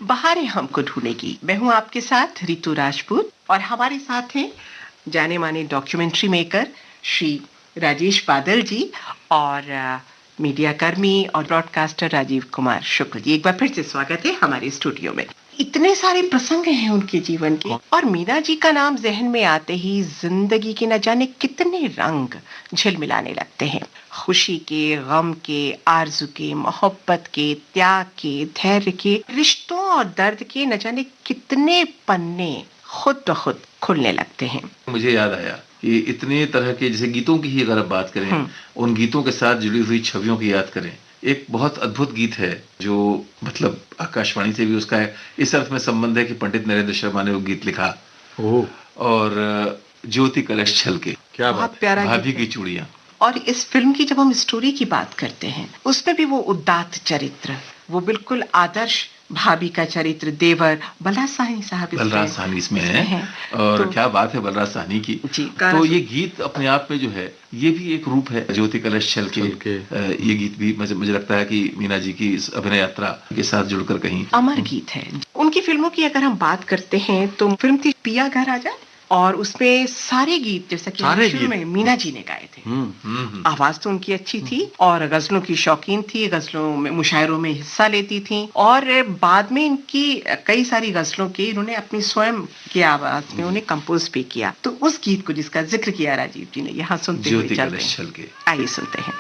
बहारें हमको ढूंढेगी। मैं हूं आपके साथ रितु राजपूत और हमारे साथ हैं जाने माने डॉक्यूमेंट्री मेकर श्री राजेश बादल जी और मीडिया कर्मी और ब्रॉडकास्टर राजीव कुमार शुक्ल जी। एक बार फिर से स्वागत है हमारे स्टूडियो में। इतने सारे प्रसंग हैं उनके जीवन के और मीना जी का नाम जहन में आते ही जिंदगी के न जाने कितने रंग झिलमिलाने लगते हैं। खुशी के, गम के, आरजू के, मोहब्बत के, त्याग के, धैर्य के, रिश्तों और दर्द के न जाने कितने पन्ने खुद ब खुद खुलने लगते हैं। मुझे याद आया कि इतने तरह के जैसे गीतों की ही अगर आप बात करें, उन गीतों के साथ जुड़ी हुई छवियों की याद करें। एक बहुत अद्भुत गीत है जो मतलब आकाशवाणी से भी उसका है इस अर्थ में संबंध है कि पंडित नरेंद्र शर्मा ने वो गीत लिखा। और ज्योति कलश छलके, क्या बहुत प्यारा भाभी की चूड़ियां। और इस फिल्म की जब हम स्टोरी की बात करते हैं उसमें भी वो उदात्त चरित्र, वो बिल्कुल आदर्श भाभी का चरित्र, देवर बलराज साहनी साहब इसमें है। और क्या बात है बलराज साहनी की। तो ये गीत अपने आप में जो है ये भी एक रूप है ज्योति कलश छल के। ये गीत भी मुझे लगता है कि मीना जी की इस अभिनय यात्रा के साथ जुड़कर कहीं अमर गीत है। उनकी फिल्मों की अगर हम बात करते हैं तो फिल्म थी पिया घर आजा और उसमें सारे गीत जैसा कि शुरू में मीना जी ने गाए थे। आवाज तो उनकी अच्छी थी और गजलों की शौकीन थी, गजलों में मुशायरों में हिस्सा लेती थी और बाद में इनकी कई सारी गजलों के इन्होंने अपनी स्वयं की आवाज में उन्हें कंपोज भी किया। तो उस गीत को जिसका जिक्र किया राजीव जी ने यहाँ सुनते हुए चलते हैं। आइए सुनते हैं।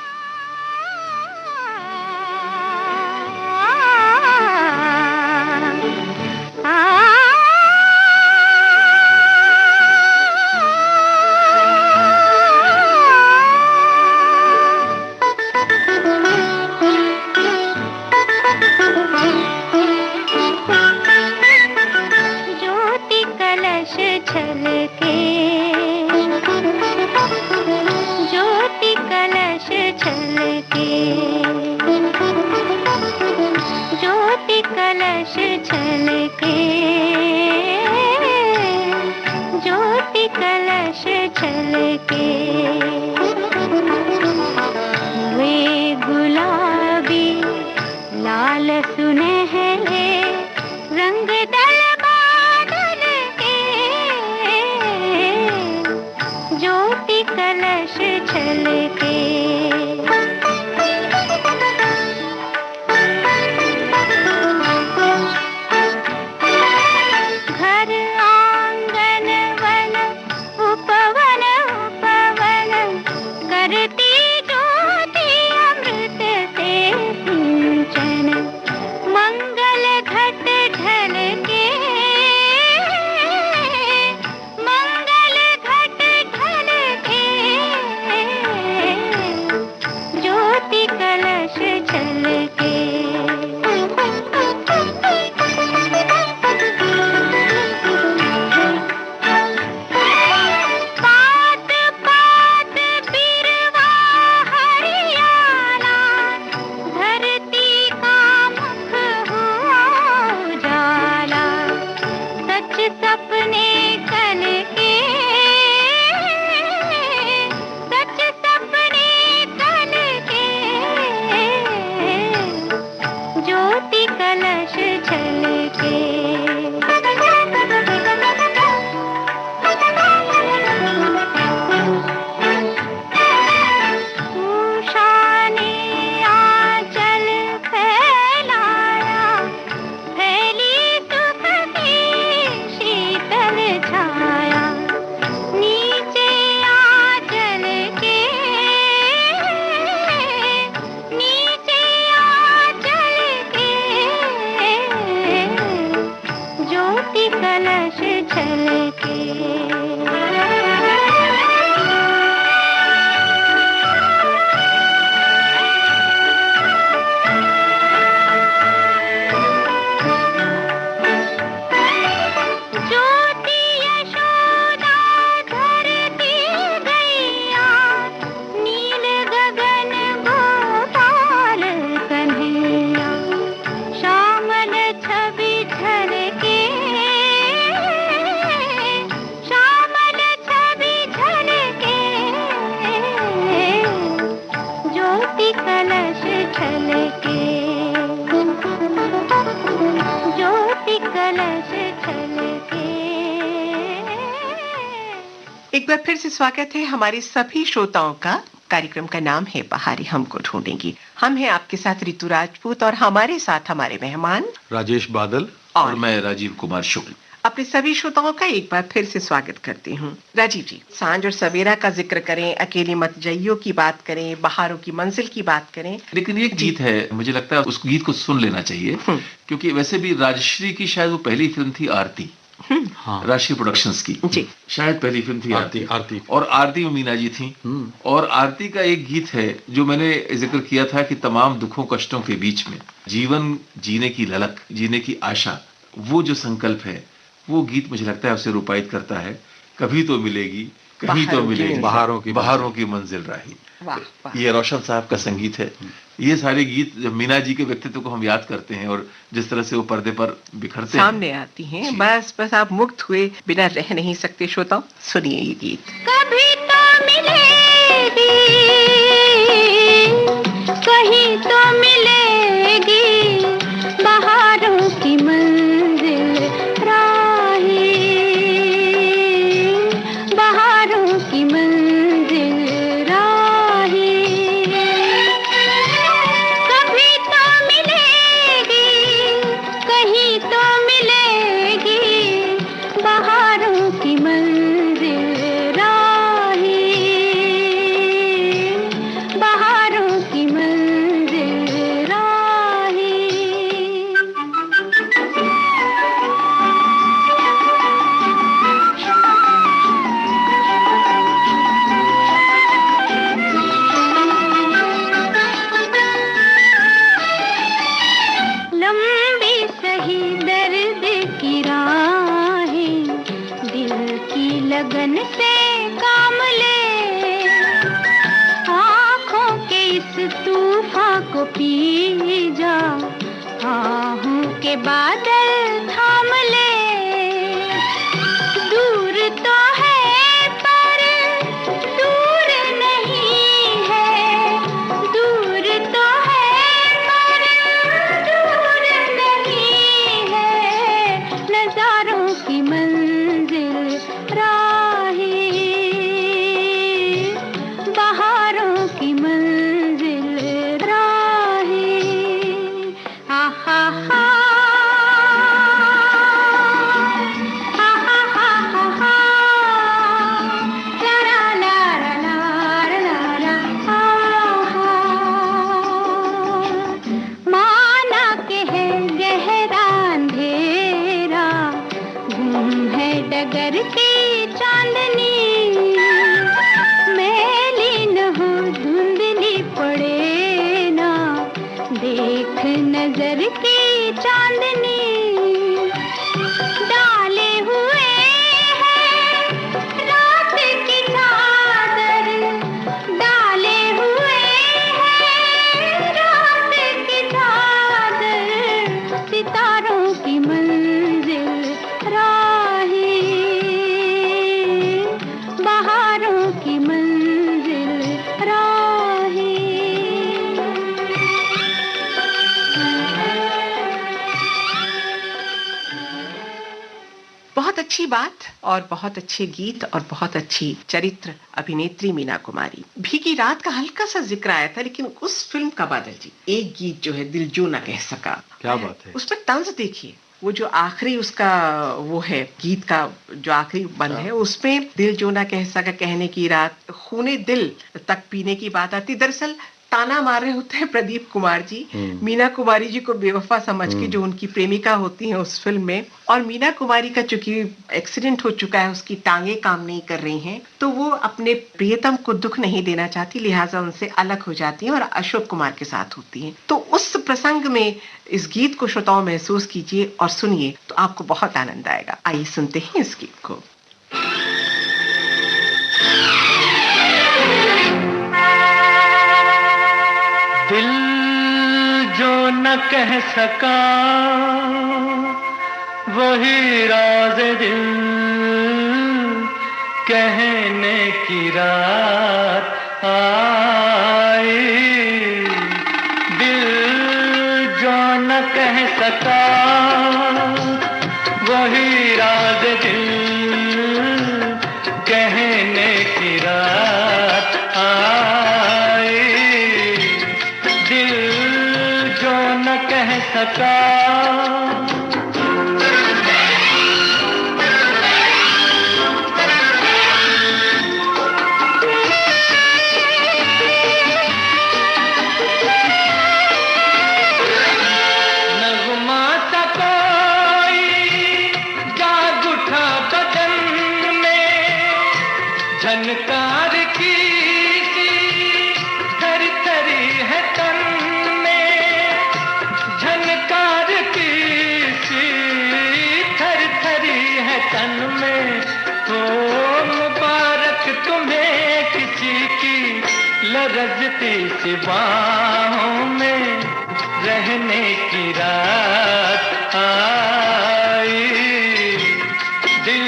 एक बार फिर से स्वागत है हमारे सभी श्रोताओं का। कार्यक्रम का नाम है बहारें हमको ढूंढेंगी। हम हैं आपके साथ ऋतु राजपूत और हमारे साथ हमारे मेहमान राजेश बादल और मैं राजीव कुमार शुक्ल। अपने सभी श्रोताओं का एक बार फिर से स्वागत करती हूँ। राजीव जी, सांझ और सवेरा का जिक्र करें, अकेली मत जाइयो की बात करें, बहारों की मंजिल की बात करें, लेकिन ये गीत है, मुझे लगता है उस गीत को सुन लेना चाहिए, क्योंकि वैसे भी राजश्री की शायद वो पहली फिल्म थी आरती। हाँ। राजश्री प्रोडक्शंस की जी। शायद पहली फिल्म थी आरती और आरती में मीना जी थी। और आरती का एक गीत है जो मैंने जिक्र किया था कि तमाम दुखों कष्टों के बीच में जीवन जीने की ललक, जीने की आशा, वो जो संकल्प है, वो गीत मुझे लगता है उसे रूपायित करता है। कभी तो मिलेगी, कहीं तो मिलेगी बहारों की मंजिल राही। ये रोशन साहब का संगीत है। ये सारे गीत जब मीना जी के व्यक्तित्व को हम याद करते हैं और जिस तरह से वो पर्दे पर बिखरते सामने आती हैं, बस आप मुक्त हुए बिना रह नहीं सकते। श्रोताओं, सुनिए ये गीत। कभी तो मिलेगी, कहीं तो मिलेगी बहारों की मंजिल राही, बहारों की मंजिल राही। कभी तो मिलेगी, कहीं तो मिलेगी बहारों की मंजिल राही, बहारों की मंजिल राही। लंबी सही दर्द की राहें दिल की लगन से काम ले, आँखों के इस तूफान को पी जा, आहों के बादल थाम ले। दूर तो है पर दूर नहीं है, दूर तो है पर दूर नहीं है, नजारों की मंजिल राही, बहारों की मंजिल राही। आहा हा, माना के है गहरा अंधेरा, गुम है डगर की चांदनी, मैली न हो धुंधली पड़े ना, देख नजर की चांदनी। डाले हुए हैं रात की चादर, डाले हुए हैं रात की चादर, सितारों की मंजिल राही, बहारों की मंजिल राही। बहुत अच्छी बात और बहुत अच्छे गीत और बहुत अच्छी चरित्र अभिनेत्री मीना कुमारी। भीगी रात का हल्का सा जिक्र आया था, लेकिन उस फिल्म का बादल जी, एक गीत जो है दिल जो ना कह सका, क्या बात है, उसमें तंज देखिए। वो जो आखिरी उसका वो है गीत का जो आखिरी बंद है, उसमें दिल जो ना कह सका कहने की रात, खूने दिल तक पीने की बात आती। दरअसल ताना मार रहे होते हैं प्रदीप कुमार जी मीना कुमारी जी को बेवफा समझ के, जो उनकी प्रेमिका होती हैं उस फिल्म में। और मीना कुमारी का चूंकि एक्सीडेंट हो चुका है, उसकी टांगे काम नहीं कर रही हैं, तो वो अपने प्रियतम को दुख नहीं देना चाहती, लिहाजा उनसे अलग हो जाती हैं और अशोक कुमार के साथ होती हैं। तो उस प्रसंग में इस गीत को श्रोताओं महसूस कीजिए और सुनिए, तो आपको बहुत आनंद आएगा। आइए सुनते हैं इस गीत को। दिल जो न कह सका वही राज दिल कहने की रात आई। दिल जो न कह सका वही राज दिल कहने झनकार की सी थरी थरी है तन में, झनकार की सी थरी थरी है तन में। ओ मुबारक तुम्हें किसी की लरजती सी बाहों में रहने की रात आई, दिल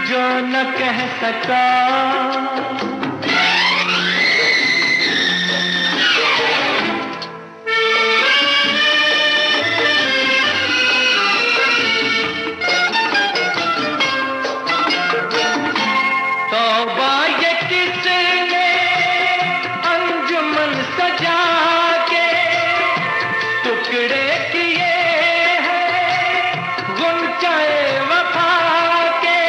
जो न कह सका। तौबा ये किसने अंजुमन सजा के टुकड़े किए हैं गुंचाए वफा के,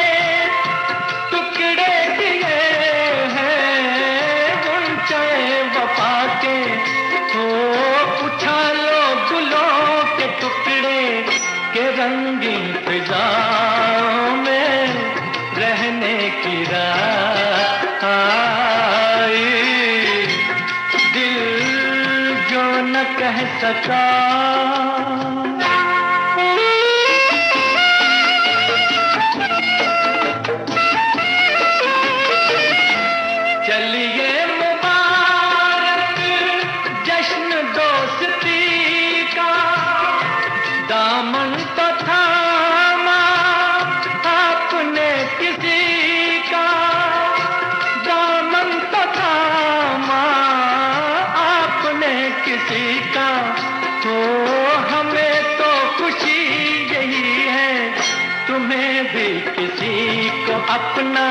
टुकड़े किए हैं गुंचाए वफा के। ओ उछालो गुलों के टुकड़े के रंगीन फिजाओं में रहने की रात आई, दिल जो न कह सका। चलिए मुबारक जश्न दोस्ती का, दामन तो थामा आपने किसी का, दामन तो थामा आपने किसी का। तो हमें तो खुशी यही है तुम्हें भी किसी को अपना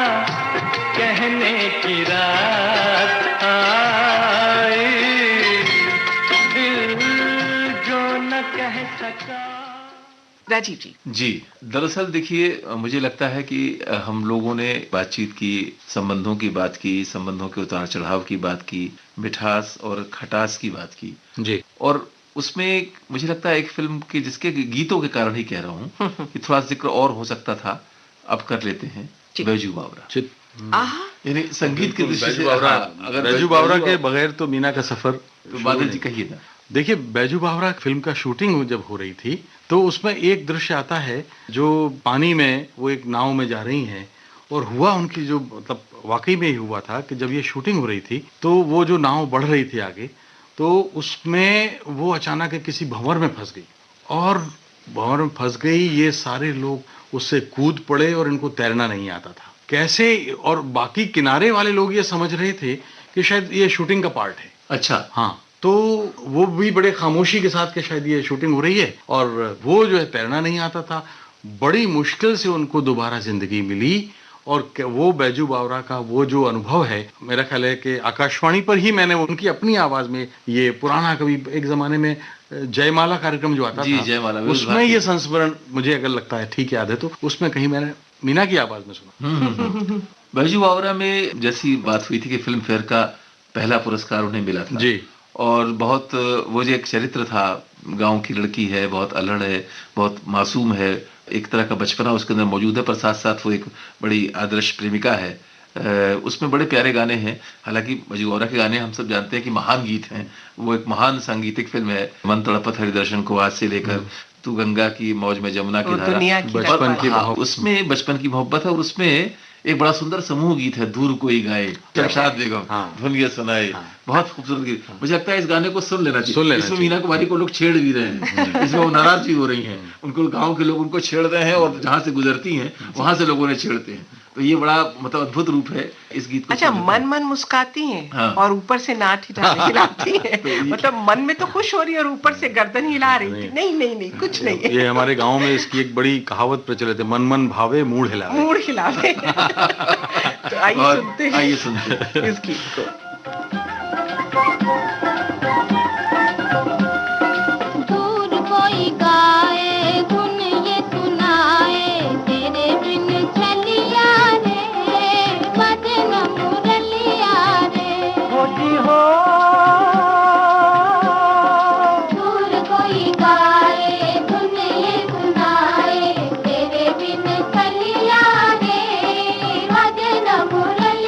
कहने की रात आई, दिल जो न कह सका। राजीव जी। जी, दरअसल देखिए मुझे लगता है कि हम लोगों ने बातचीत की, संबंधों की बात की, संबंधों के उतार चढ़ाव की बात की, मिठास और खटास की बात की जी। और उसमें मुझे लगता है एक फिल्म के जिसके गीतों के कारण ही कह रहा हूँ कि थोड़ा जिक्र और हो सकता था, अब कर लेते हैं। बैजू बावरा, आहा, यानी संगीत की दृष्टि से अगर बैजू बावरा के बगैर तो मीना का सफर। तो बादल जी कहिए ना। देखिए, बैजू बावरा फिल्म का शूटिंग जब हो रही थी तो उसमें एक दृश्य आता है जो पानी में वो एक नाव में जा रही हैं और हुआ उनकी जो मतलब वाकई में ही हुआ था कि जब ये शूटिंग हो रही थी तो वो जो नाव बढ़ रही थी आगे, तो उसमें वो अचानक किसी भंवर में फंस गई और भंवर में फंस गई। ये सारे लोग उससे कूद पड़े और इनको तैरना नहीं आता था कैसे, और बाकी किनारे वाले लोग ये समझ रहे थे कि शायद ये शूटिंग का पार्ट है। अच्छा, हाँ, तो वो भी बड़े खामोशी के साथ कि शायद ये शूटिंग हो रही है, और वो जो है तैरना नहीं आता था। बड़ी मुश्किल से उनको दोबारा जिंदगी मिली और वो बैजू बावरा का वो जो अनुभव है, मेरा ख्याल है कि आकाशवाणी पर ही मैंने उनकी अपनी आवाज में ये पुराना, कभी एक जमाने में जयमाला कार्यक्रम जो आता था जयमाला, उसमें ये संस्मरण मुझे अगर लगता है ठीक याद है तो उसमें कहीं मैंने मीना की आवाज में सुना। बैजू बावरा में जैसी बात हुई थी कि फिल्म फेयर का पहला पुरस्कार उन्हें मिला था जी, और बहुत वो जो एक चरित्र था, गांव की लड़की है, बहुत अल्हड़ है, बहुत मासूम है, एक तरह का बचपना उसके अंदर मौजूद है, पर साथ साथ वो एक बड़ी आदर्श प्रेमिका है। उसमें बड़े प्यारे गाने हैं। हालांकि बैजू बावरा के गाने हम सब जानते हैं कि महान गीत हैं। वो एक महान सांगीतिक फिल्म है। मन तड़पत हरिदर्शन को आज से लेकर तू गंगा की मौज में जमुना की धारा, बचपन की मोहब्बत, उसमें बचपन की मोहब्बत है और उसमें एक बड़ा सुंदर समूह गीत है, दूर कोई गाए, शमशाद बेगम धुन ये सुनाए, बहुत खूबसूरत गीत। मुझे लगता है इस गाने को सुन लेना चाहिए। इसमें मीना कुमारी को लोग छेड़ भी रहे हैं, इसमें वो नाराज भी हो रही हैं, उनको गांव के लोग उनको छेड़ रहे हैं और जहां से गुजरती हैं वहां से लोगों ने छेड़ते हैं। तो ये बड़ा मतलब अद्भुत रूप है इस गीत को। अच्छा, मन मन मुस्काती हैं और ऊपर से नाथ हिलाती हैं। मतलब मन में तो खुश हो रही है और ऊपर से गर्दन हिला रही थी। नहीं नहीं नहीं, कुछ नहीं। ये हमारे गांव में इसकी एक बड़ी कहावत प्रचलित है, मन मन भावे मूड हिलावे। मूड हिलावे। तो आइए सुनते हैं इस गीत को। दूर कोई गाए धुन ये सुनाए, तेरे बिन चलिया रे, बजन मुरलिया रे। होती हो दूर कोई गाए धुन ये सुनाए, तेरे बिन चलिया रे, बजन मुरलिया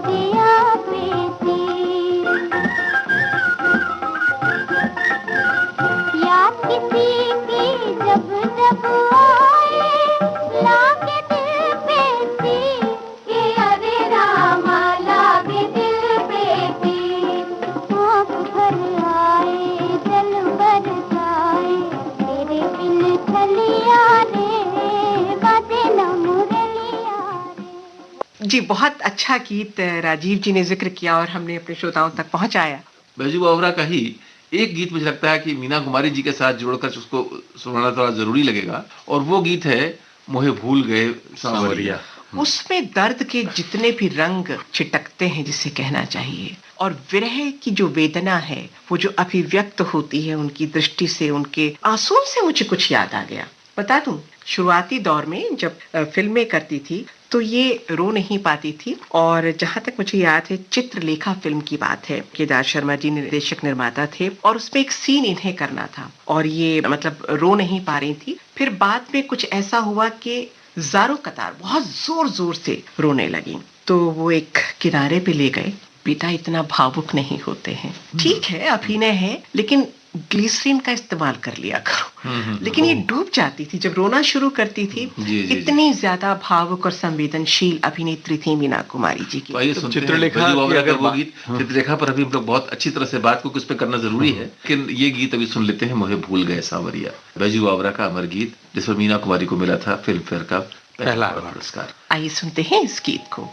जिया बेटी याद किसी की जब जब आए लागे दिल पे तीर कि अरे रामा लागे दिल पे तीर आँख भर आए जल बरसाए तेरे बिन चलिया रे बाजे न मुरलिया रे। जी, बहुत अच्छा गीत राजीव जी ने जिक्र किया और हमने अपने श्रोताओं तक पहुंचाया। बैजू बावरा का ही एक गीत मुझे लगता है कि मीना कुमारी जी के साथ जोड़कर उसको सुनाना थोड़ा जरूरी लगेगा, और वो गीत है मोहे भूल गए सांवरिया। उसमें दर्द के जितने भी रंग छिटकते हैं जिसे कहना चाहिए, और विरह की जो वेदना है वो जो अभिव्यक्त होती है उनकी दृष्टि से, उनके आंसुओं से मुझे कुछ याद आ गया। बता दूं, शुरुआती दौर में जब फिल्में करती थी तो ये रो नहीं पाती थी, और जहां तक मुझे याद है चित्रलेखा फिल्म की बात है, केदार शर्मा जी निर्देशक निर्माता थे और उसमें एक सीन इन्हें करना था और ये मतलब रो नहीं पा रही थी। फिर बाद में कुछ ऐसा हुआ कि ज़ारो कतार बहुत जोर जोर से रोने लगी, तो वो एक किनारे पे ले गए, बेटा इतना भावुक नहीं होते हैं, ठीक है अभिनय है लेकिन ग्लिसरीन का इस्तेमाल कर लिया करो। लेकिन ये डूब जाती थी जब रोना शुरू करती थी। इतनी ज्यादा भावुक और संवेदनशील अभिनेत्री थी मीना कुमारी जी की। तो आइए सुनते हैं बैजू बावरा का वो गीत। चित्रलेखा पर अभी हम लोग बहुत अच्छी तरह से बात को कुछ पे करना जरूरी है, लेकिन ये गीत अभी सुन लेते हैं, मोहे भूल गए सांवरिया, बैजू बावरा का अमर गीत जिसमें मीना कुमारी को मिला था फिल्म फेयर का पहला पुरस्कार। आइए सुनते हैं इस गीत को।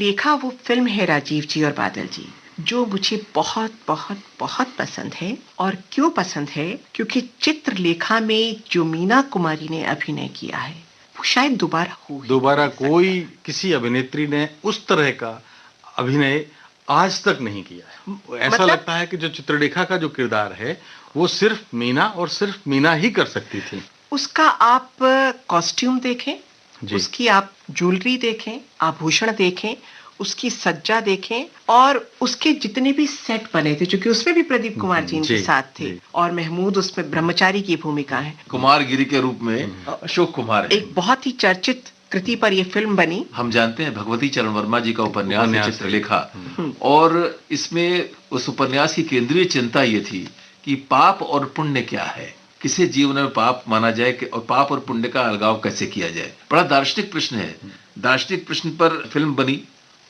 चित्रलेखा वो फिल्म है राजीव जी और बादल जी, जो मुझे बहुत बहुत बहुत पसंद है। और क्यों पसंद है? क्योंकि चित्रलेखा में जो मीना कुमारी ने अभिनय किया है वो शायद दोबारा हो ही दोबारा नहीं सकता। कोई किसी अभिनेत्री ने उस तरह का अभिनय आज तक नहीं किया है। ऐसा मतलब- लगता है कि जो चित्रलेखा का जो किरदार है वो सिर्फ मीना और सिर्फ मीना ही कर सकती थी। उसका आप कॉस्ट्यूम देखें, जी। उसकी आप ज्वेलरी देखें, आभूषण देखें, उसकी सज्जा देखें, और उसके जितने भी सेट बने थे, क्योंकि उसमें भी प्रदीप कुमार जी इनके जी, साथ थे, जी। और महमूद उसमें ब्रह्मचारी की भूमिका है। कुमार गिरी के रूप में अशोक कुमार है। एक बहुत ही चर्चित कृति पर यह फिल्म बनी। हम जानते हैं भगवती चरण वर्मा जी का उपन्यास है उपन्यास है। चित्रलेखा, और इसमें उस उपन्यास की केंद्रीय चिंता ये थी कि पाप और पुण्य क्या है, किसे जीवन में पाप माना जाए और पाप और पुण्य का अलगाव कैसे किया जाए। बड़ा दार्शनिक प्रश्न है। दार्शनिक प्रश्न पर फिल्म बनी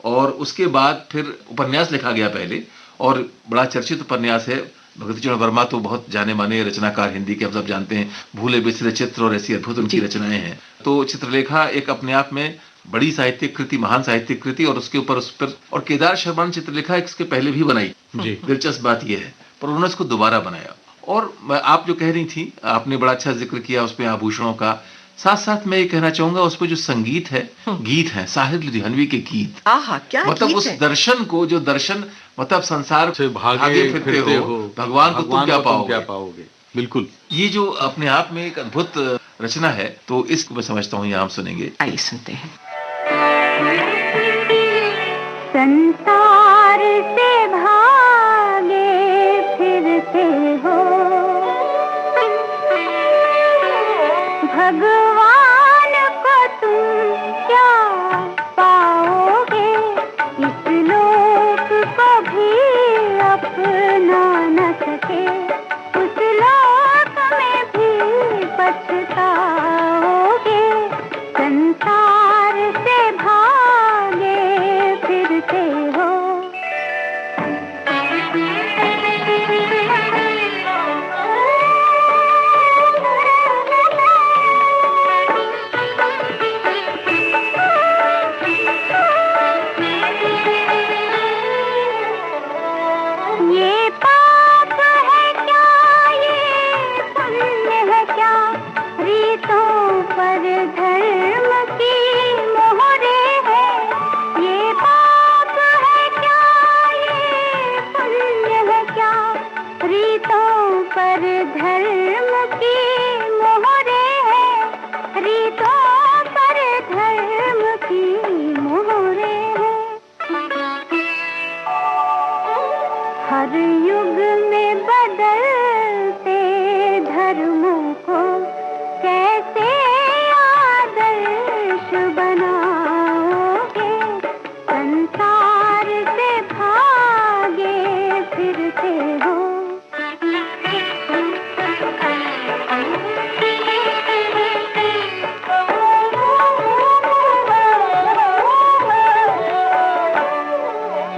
और उसके बाद फिर उपन्यास लिखा गया पहले, और बड़ा चर्चित उपन्यास है। भगवती चरण वर्मा तो बहुत जाने माने रचनाकार हिंदी के, हम सब जानते हैं, भूले बिसरे चित्र और ऐसी अद्भुत उनकी रचनाएं हैं। तो चित्रलेखा एक अपने आप में बड़ी साहित्यिक कृति, महान साहित्यिक कृति, और उसके ऊपर उस पर और केदार शर्मा ने चित्रलेखा इसके पहले भी बनाई। जी। दिलचस्प बात यह है, पर उन्होंने इसको दोबारा बनाया। और आप जो कह रही थी, आपने बड़ा अच्छा जिक्र किया उसमें आभूषणों का, साथ साथ मैं ये कहना चाहूंगा उसमें जो संगीत है, गीत है, साहिर लुधियानवी के गीत, आहा, क्या मतलब गीत उस है। दर्शन को, जो दर्शन मतलब संसार से भागे फिरते हो, भगवान को तुम क्या पाओगे। बिल्कुल। ये जो अपने आप में एक अद्भुत रचना है, तो इसको मैं समझता हूँ यहाँ हम सुनेंगे। आइए सुनते हैं। संसार से भागे फिरते हो, भगवान को तुम क्या पाओगे, इस लोक को भी अपना न सके, उस लोक में भी पछताओगे। संसार से भागे फिरते हो। ये पाप है क्या, ये पुण्य है क्या, रीतों पर धर्म की मोहरे है। ये पाप है क्या, ये पुण्य है क्या, रीतों पर धर्म की मोहरे है। रीतों पर धर्म की मोहरे है। हर युग में बदलते धर्मों को कैसे आदर्श बनाओगे। संसार से भागे फिरते हो।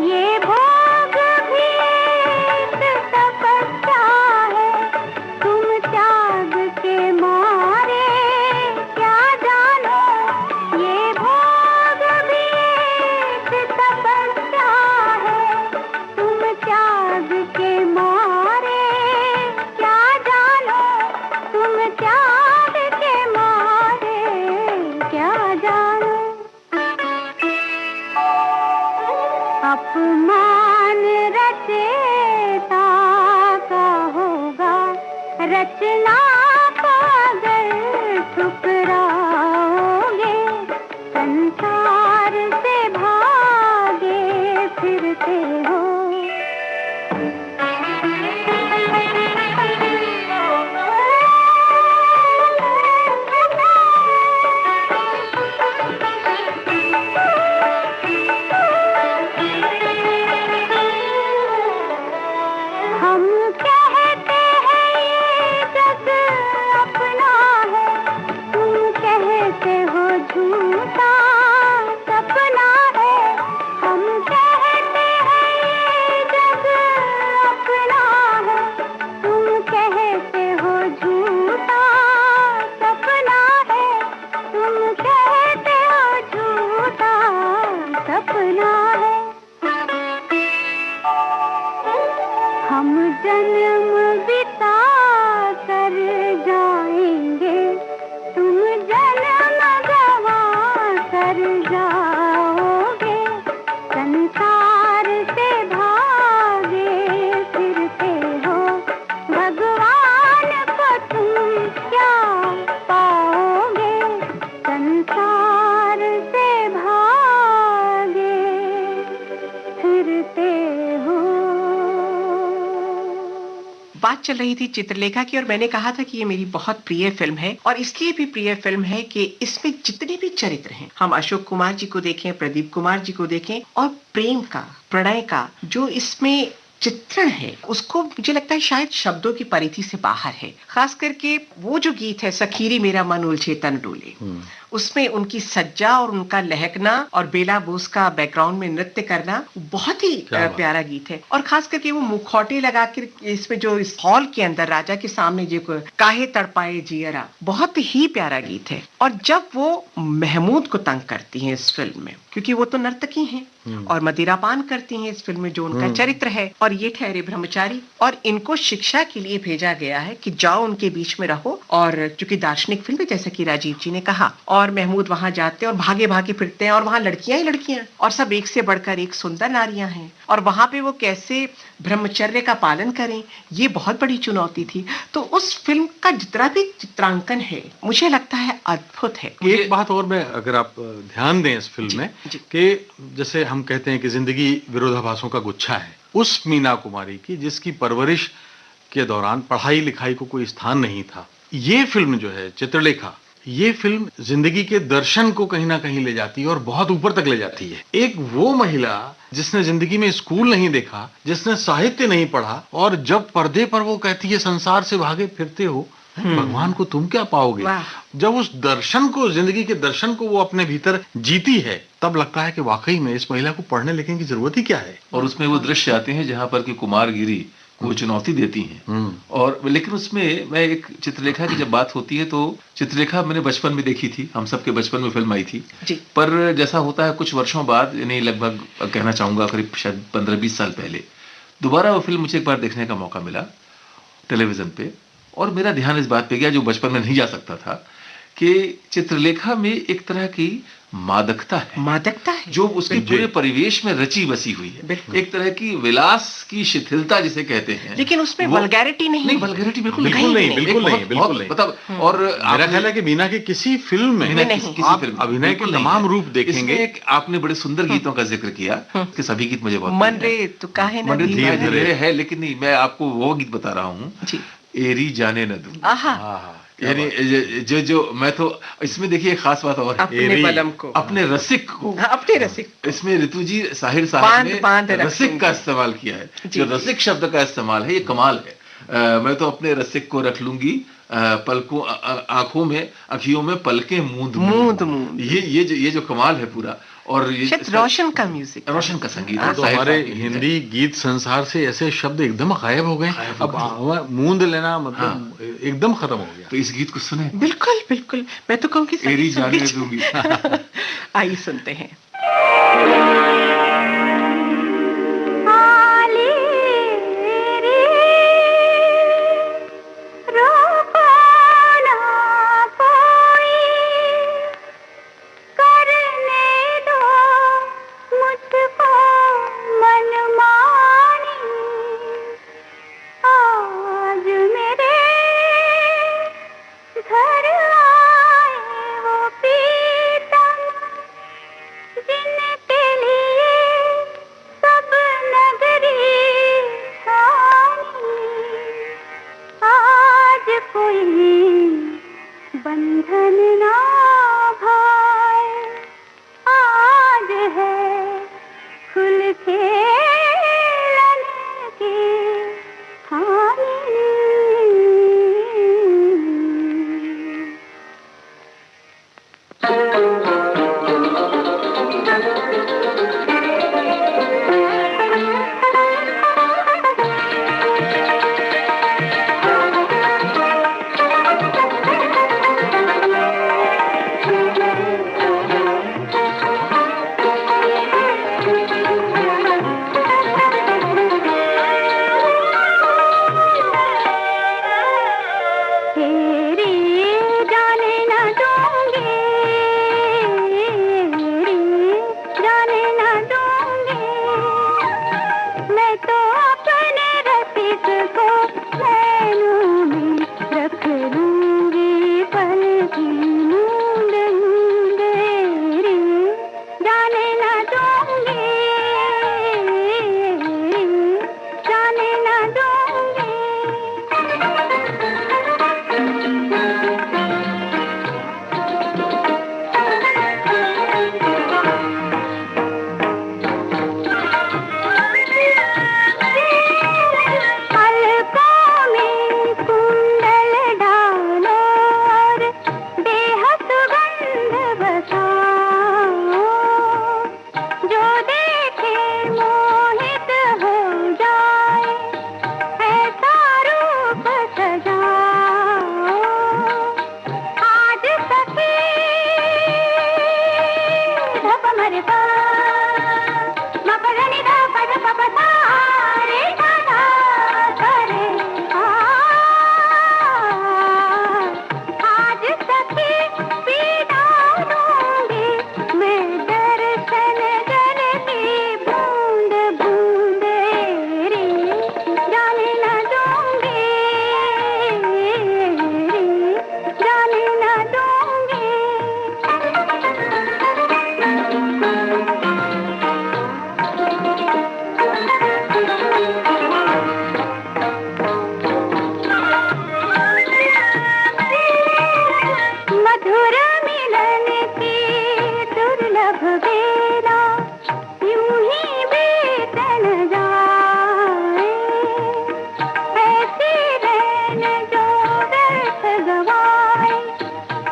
ये भोग भी एक तपस्या है, तुम त्याग के मारे क्या जानो। ये भोग भी एक तपस्या है, तुम त्याग के मारे क्या जानो। तुम त्याग के मारे क्या जानो। अपमान रचेता का होगा, रचना को अगर ठुकराओगे। संसार से भागे फिरते हो। हम कहते हैं ये जग हम जन्म बिता कर जाएंगे, तुम जन्म गवा कर जाओगे। संसार से भागे फिरते हो, भगवान को तुम क्या पाओगे। संसार से भागे फिरते हो। बात चल रही थी चित्रलेखा की और मैंने कहा था कि ये मेरी बहुत प्रिय फिल्म है और इसलिए भी प्रिय फिल्म है कि इसमें जितने भी चरित्र हैं, हम अशोक कुमार जी को देखें, प्रदीप कुमार जी को देखें और प्रेम का, प्रणय का जो इसमें चित्रण है उसको मुझे लगता है शायद शब्दों की परिधि से बाहर है। खास करके वो जो गीत है सखीरी मेरा मन उलझे तन डोले, उसमें उनकी सज्जा और उनका लहकना और बेला बोस का बैकग्राउंड में नृत्य करना बहुत ही प्यारा गीत है। और खास करके वो मुखौटे लगा कर इसमें जो इस हॉल के अंदर राजा के सामने जो काहे तड़पाए जियरा, बहुत ही प्यारा गीत है। और जब वो महमूद को तंग करती हैं इस फिल्म में, क्योंकि वो तो नर्तकी हैं और मदिरापान करती हैं इस फिल्म में जो उनका चरित्र है, और ये ठहरे ब्रह्मचारी और इनको शिक्षा के लिए भेजा गया है कि जाओ उनके बीच में रहो। और चूंकि दार्शनिक फिल्म है जैसा कि राजीव जी ने कहा, और महमूद वहां जाते हैं और भागे भागे फिरते हैं और वहां लड़कियां ही लड़कियां और सब एक से बढ़कर एक सुंदर नारियां हैं और वहां पे वो कैसे ब्रह्मचर्य का पालन करें, ये बहुत बड़ी चुनौती थी। तो उस फिल्म का जितना भी चित्रांकन है मुझे लगता है अद्भुत है। एक बात और मैं अगर आप ध्यान दें इस फिल्म में कि जैसे हम कहते हैं कि जिंदगी विरोधाभासों का गुच्छा है, उस मीना कुमारी की जिसकी परवरिश के दौरान पढ़ाई लिखाई को कोई स्थान नहीं था, ये फिल्म जो है चित्रलेखा, ये फिल्म जिंदगी के दर्शन को कहीं ना कहीं ले जाती है और बहुत ऊपर तक ले जाती है। एक वो महिला जिसने जिंदगी में स्कूल नहीं देखा, जिसने साहित्य नहीं पढ़ा, और जब पर्दे पर वो कहती है संसार से भागे फिरते हो, भगवान को तुम क्या पाओगे, जब उस दर्शन को, जिंदगी के दर्शन को वो अपने भीतर जीती है, तब लगता है कि वाकई में इस महिला को पढ़ने लिखने की जरूरत ही क्या है। और उसमें वो दृश्य आते हैं जहां पर कि कुमारगिरी वो चुनौती देती हैं। और लेकिन उसमें मैं एक चित्रलेखा की जब बात होती है तो चित्रलेखा मैंने बचपन में देखी थी, हम सबके बचपन में फिल्म आई थी जी। पर जैसा होता है कुछ वर्षों बाद, यानी लगभग कहना चाहूंगा करीब शायद 15-20 साल पहले दोबारा वो फिल्म मुझे एक बार देखने का मौका मिला टेलीविजन पे, और मेरा ध्यान इस बात पे गया जो बचपन में नहीं जा सकता था कि चित्रलेखा में एक तरह की मादकता है जो उसके पूरे परिवेश में रची बसी हुई है, एक तरह की विलास की शिथिलता जिसे कहते हैं, लेकिन उसमें वल्गैरिटी नहीं, वल्गैरिटी बिल्कुल नहीं। मतलब और मेरा ख्याल है कि मीना की किसी फिल्म में आप अभिनय के तमाम रूप देखेंगे। आपने बड़े सुंदर गीतों का जिक्र किया कि सभी गीत मुझे बहुत मन रे तो काहे ना धीरे है, लेकिन नहीं, मैं आपको वो गीत बता रहा हूँ, एरी जाने न दूं। यानी जो मैं तो इसमें देखिए एक खास बात और है, अपने रसिक को, इसमें ऋतु जी साहिर साहब ने रसिक का इस्तेमाल किया है। जो रसिक शब्द का इस्तेमाल है ये कमाल है। मैं तो अपने रसिक को रख लूंगी पलकों, आंखों में, अखियों में पलकें मूंद। ये जो कमाल है पूरा, और ये रोशन का म्यूजिक, रोशन का संगीत। तो हमारे हिंदी गीत संसार से ऐसे शब्द एकदम गायब हो गए, अब मूंद लेना मतलब एकदम खत्म हो गया। तो इस गीत को सुने। बिल्कुल मैं तो कहूँगी एरी जाने दूंगी। आइए सुनते हैं। घर आए वो पीतम मैं तो अपने रसिक को नैनों में रख लूंगी पल की नींद नींद रे, जाने न दूंगी, जाने न दूंगी। पलकों में कुंडल डालो और बेहद सुगंध बसाओ, जो देखे मोहित हो जाए ऐसा रूप सजाओ। आज सखी धप मरे पा मपरनी धा पद पपसा रे धा करे आ। आज सखी पीड़ा दूंगी मैं दर्शन करती बूंद बूंद रे, जाने न दूंगी, जाने न दूंगी। मधुर मिलन की दुर्लभ बेला यूं ही बीत न जाए, ऐसी रैन जो व्यर्थ गवाए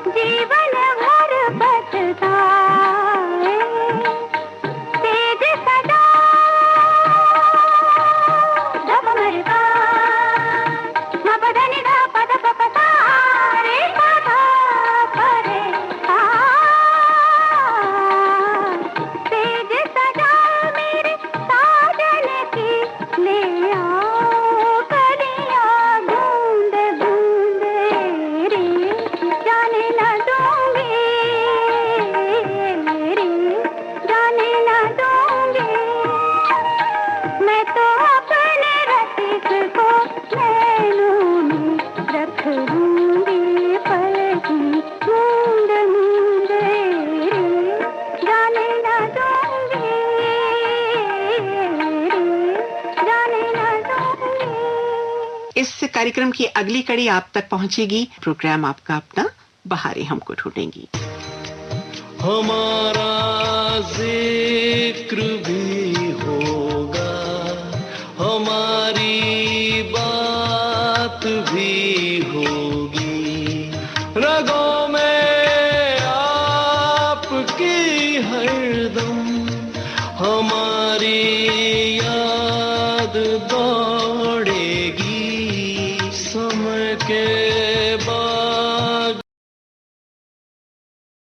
जीवन भर पछताए। तेज सजा धप मरता मपदनि धा पद पपसा रे धा करे आ। तेज सजा मेरे साजन की ले आओ कलियां बूंद बूंद रे, जाने न दूंगी रे, जाने न दूंगी। मैं तो अपने रसिक को नैनों में रख लूंगी पल की नींद नींद रे, जाने न दूंगी रे, जाने न दूंगी। इस कार्यक्रम की अगली कड़ी आप तक पहुंचेगी। प्रोग्राम आपका अपना बहारें हमको ढूंढेंगी। हमारा जिक्र भी होगा, हमारी बात भी होगी, रगों में आपकी हरदम हमारी याद